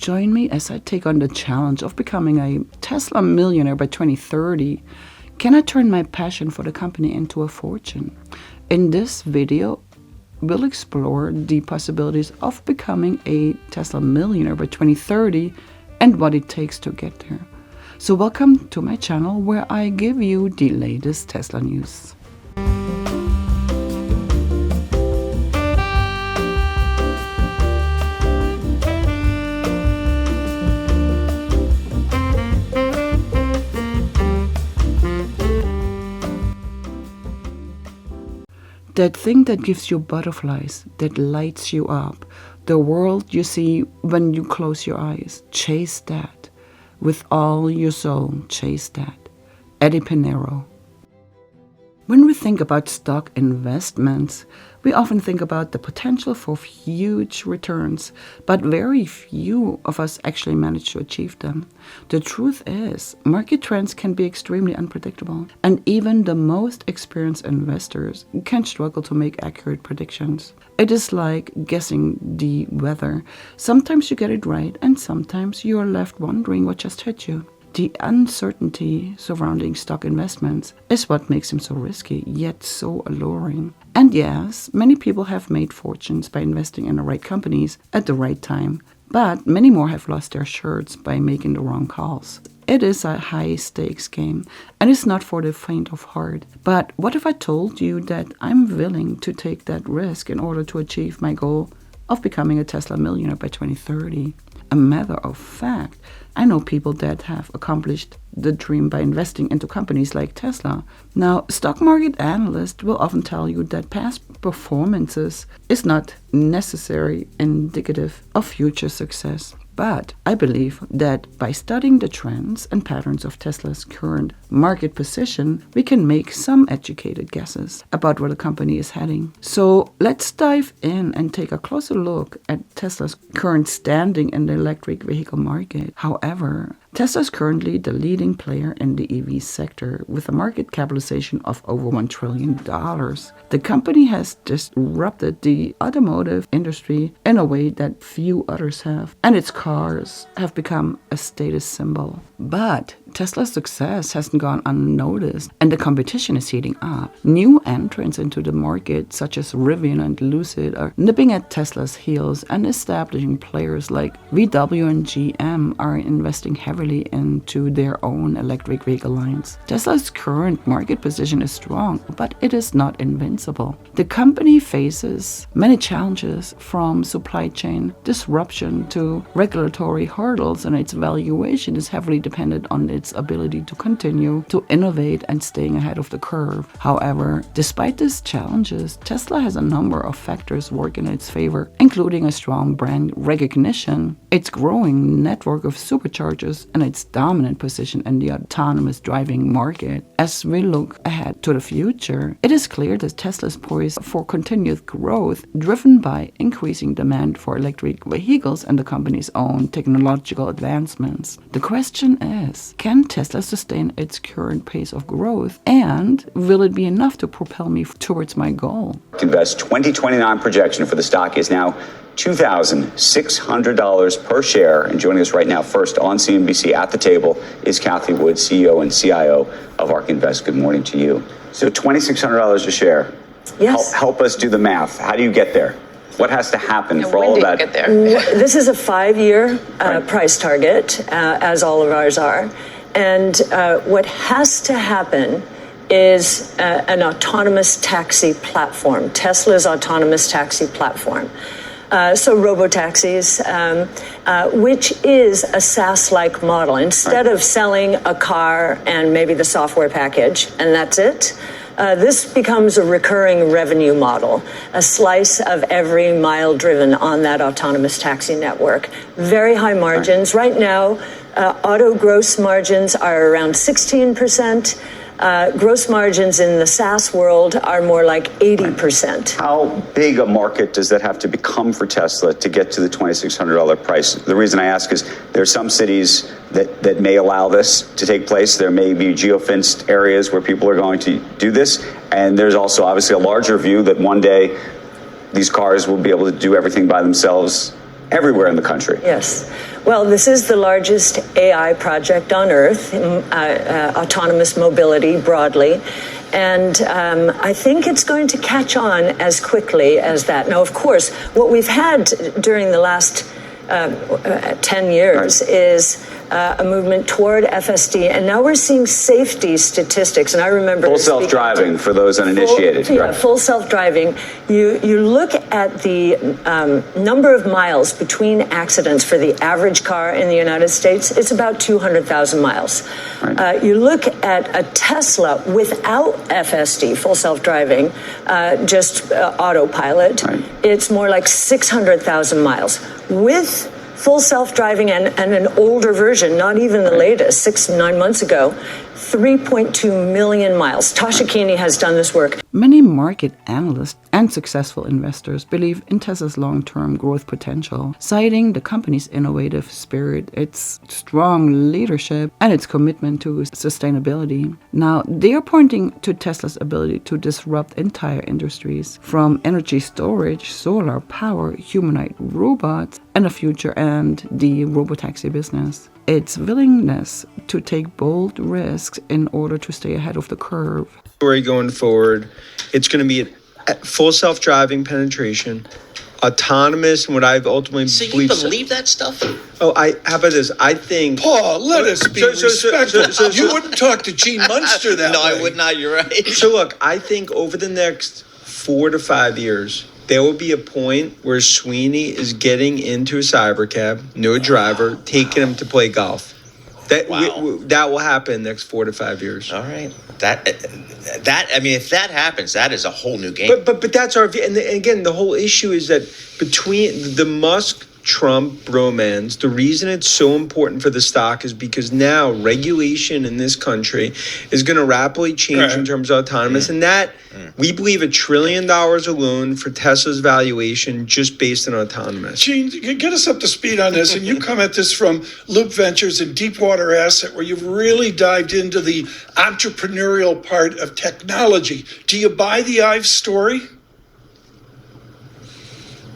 Join me as I take on the challenge of becoming a Tesla millionaire by 2030. Can I turn my passion for the company into a fortune? In this video, we'll explore the possibilities of becoming a Tesla millionaire by 2030 and what it takes to get there. So welcome to my channel where I give you the latest Tesla news. That thing that gives you butterflies, that lights you up, the world you see when you close your eyes, chase that. With all your soul, chase that. Eddie Pinero. When we think about stock investments, we often think about the potential for huge returns, but very few of us actually manage to achieve them. The truth is, market trends can be extremely unpredictable, and even the most experienced investors can struggle to make accurate predictions. It is like guessing the weather. Sometimes you get it right, and sometimes you are left wondering what just hit you. The uncertainty surrounding stock investments is what makes them so risky, yet so alluring. And yes, many people have made fortunes by investing in the right companies at the right time, but many more have lost their shirts by making the wrong calls. It is a high-stakes game, and it's not for the faint of heart. But what if I told you that I'm willing to take that risk in order to achieve my goal of becoming a Tesla millionaire by 2030? A matter of fact, I know people that have accomplished the dream by investing into companies like Tesla. Now, stock market analysts will often tell you that past performances is not necessarily indicative of future success. But I believe that by studying the trends and patterns of Tesla's current market position, we can make some educated guesses about where the company is heading. So let's dive in and take a closer look at Tesla's current standing in the electric vehicle market. However, Tesla is currently the leading player in the EV sector with a market capitalization of over $1 trillion. The company has disrupted the automotive industry in a way that few others have, and its cars have become a status symbol. But Tesla's success hasn't gone unnoticed, and the competition is heating up. New entrants into the market, such as Rivian and Lucid, are nipping at Tesla's heels, and establishing players like VW and GM are investing heavily into their own electric vehicle lines. Tesla's current market position is strong, but it is not invincible. The company faces many challenges, from supply chain disruption to regulatory hurdles, and its valuation is heavily dependent on its ability to continue to innovate and staying ahead of the curve. However, despite these challenges, Tesla has a number of factors working in its favor, including a strong brand recognition, its growing network of superchargers, and its dominant position in the autonomous driving market. As we look ahead to the future, it is clear that Tesla is poised for continued growth, driven by increasing demand for electric vehicles and the company's own technological advancements. The question is, can Tesla sustain its current pace of growth, and will it be enough to propel me towards my goal? Invest 2029 projection for the stock is now $2,600 per share. And joining us right now, first on CNBC at the table, is Kathy Wood, CEO and CIO of ARK Invest. Good morning to you. So $2,600 a share. Yes. Help us do the math. How do you get there? What has to happen for all of that? Get there? This is a 5-year price target, as all of ours are. And what has to happen is an autonomous taxi platform, Tesla's autonomous taxi platform. So robotaxis, which is a SaaS-like model. Instead of selling a car and maybe the software package, and that's it, this becomes a recurring revenue model, a slice of every mile driven on that autonomous taxi network. Very high margins. Right now, auto gross margins are around 16%. Gross margins in the SaaS world are more like 80%. How big a market does that have to become for Tesla to get to the $2,600 price? The reason I ask is there are some cities that may allow this to take place. There may be geofenced areas where people are going to do this. And there's also obviously a larger view that one day these cars will be able to do everything by themselves everywhere in the country. Yes. Well, this is the largest AI project on Earth, autonomous mobility broadly. And I think it's going to catch on as quickly as that. Now, of course, what we've had during the last 10 years is a movement toward FSD, and now we're seeing safety statistics. And I remember full self-driving for those uninitiated. Full self-driving. You look at the number of miles between accidents for the average car in the United States. It's about 200,000 miles. Right. You look at a Tesla without FSD, full self-driving, just autopilot. Right. It's more like 600,000 miles. With full self-driving and an older version, not even the latest, 6-9 months ago, 3.2 million miles. Tasha Keeney has done this work. Many market analysts and successful investors believe in Tesla's long-term growth potential, citing the company's innovative spirit, its strong leadership, and its commitment to sustainability. Now, they are pointing to Tesla's ability to disrupt entire industries, from energy storage, solar power, humanoid robots, and the future and the robotaxi business. Its willingness to take bold risks in order to stay ahead of the curve. Going forward, it's going to be full self-driving penetration, autonomous, and what I've ultimately believed. So you believe that stuff? Oh, how about this? I think... Paul, let us be respectful. You wouldn't talk to Gene Munster that way. No, I would not. You're right. So look, I think over the next 4 to 5 years, there will be a point where Sweeney is getting into a cybercab, no driver, taking him to play golf. That will happen next 4 to 5 years. All right. That I mean, if that happens, that is a whole new game. But that's our view. And again, the whole issue is that between the Musk-Trump bromance, the reason it's so important for the stock is because now regulation in this country is going to rapidly change in terms of autonomous. And that, we believe $1 trillion alone for Tesla's valuation just based on autonomous. Gene, get us up to speed on this. And you come at this from Loop Ventures and Deepwater Asset, where you've really dived into the entrepreneurial part of technology. Do you buy the Ives story?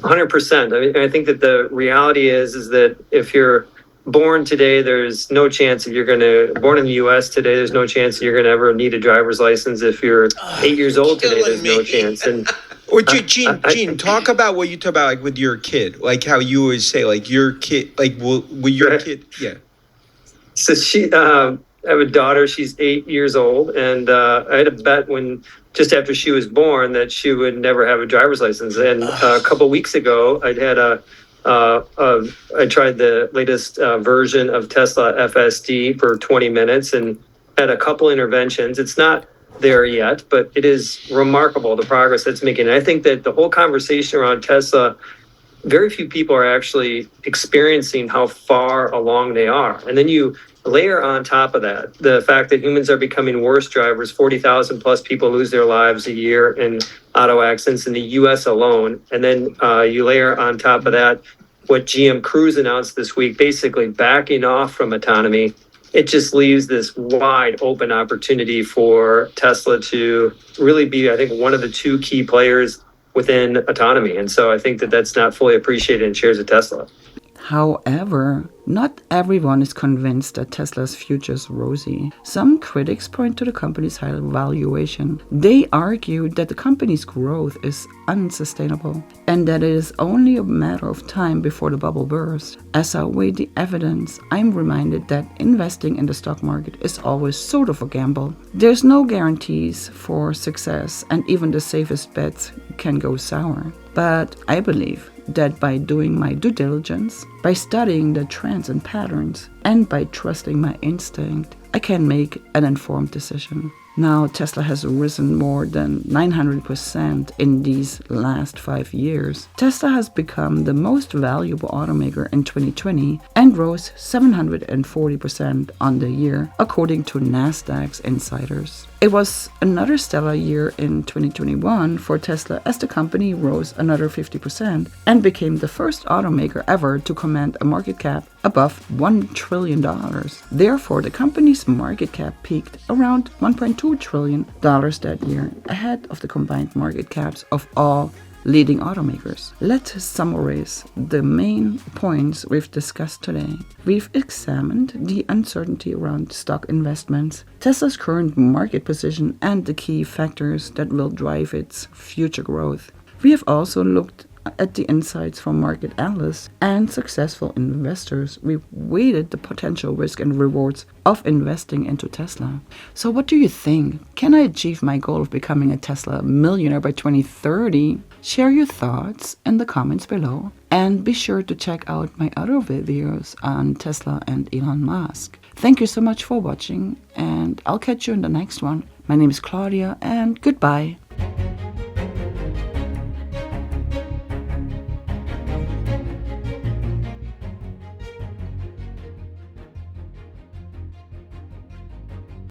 100%. I mean, I think that the reality is that if you're born today, there's no chance that you're going to, born in the U.S. today, there's no chance that you're going to ever need a driver's license. If you're 8 years old today, there's no chance. And or Gene, talk about what you talk about, like with your kid, like how you always say, like your kid, like will your kid, yeah. So I have a daughter. She's 8 years old, and I had a bet just after she was born that she would never have a driver's license. And a couple of weeks ago, I tried the latest version of Tesla FSD for 20 minutes and had a couple interventions. It's not there yet, but it is remarkable the progress that's making. And I think that the whole conversation around Tesla, very few people are actually experiencing how far along they are. And then you layer on top of that the fact that humans are becoming worse drivers. 40,000 plus people lose their lives a year in auto accidents in the U.S. alone. And then you layer on top of that what GM Cruise announced this week, basically backing off from autonomy. It just leaves this wide open opportunity for Tesla to really be, I think, one of the two key players within autonomy. And so I think that that's not fully appreciated in shares of Tesla. However, not everyone is convinced that Tesla's future is rosy. Some critics point to the company's high valuation. They argue that the company's growth is unsustainable and that it is only a matter of time before the bubble bursts. As I weigh the evidence, I'm reminded that investing in the stock market is always sort of a gamble. There's no guarantees for success, and even the safest bets can go sour. But I believe that by doing my due diligence, by studying the trends and patterns, and by trusting my instinct, I can make an informed decision. Now, Tesla has risen more than 900% in these last 5 years. Tesla has become the most valuable automaker in 2020 and rose 740% on the year, according to Nasdaq's insiders. It was another stellar year in 2021 for Tesla, as the company rose another 50% and became the first automaker ever to command a market cap above $1 trillion. Therefore, the company's market cap peaked around $1.2 trillion that year, ahead of the combined market caps of all leading automakers. Let's summarize the main points we've discussed today. We've examined the uncertainty around stock investments, Tesla's current market position, and the key factors that will drive its future growth. We have also looked at the insights from market analysts and successful investors. We've weighted the potential risk and rewards of investing into Tesla. So what do you think? Can I achieve my goal of becoming a Tesla millionaire by 2030? Share your thoughts in the comments below, and be sure to check out my other videos on Tesla and Elon Musk. Thank you so much for watching, and I'll catch you in the next one. My name is Claudia, and goodbye.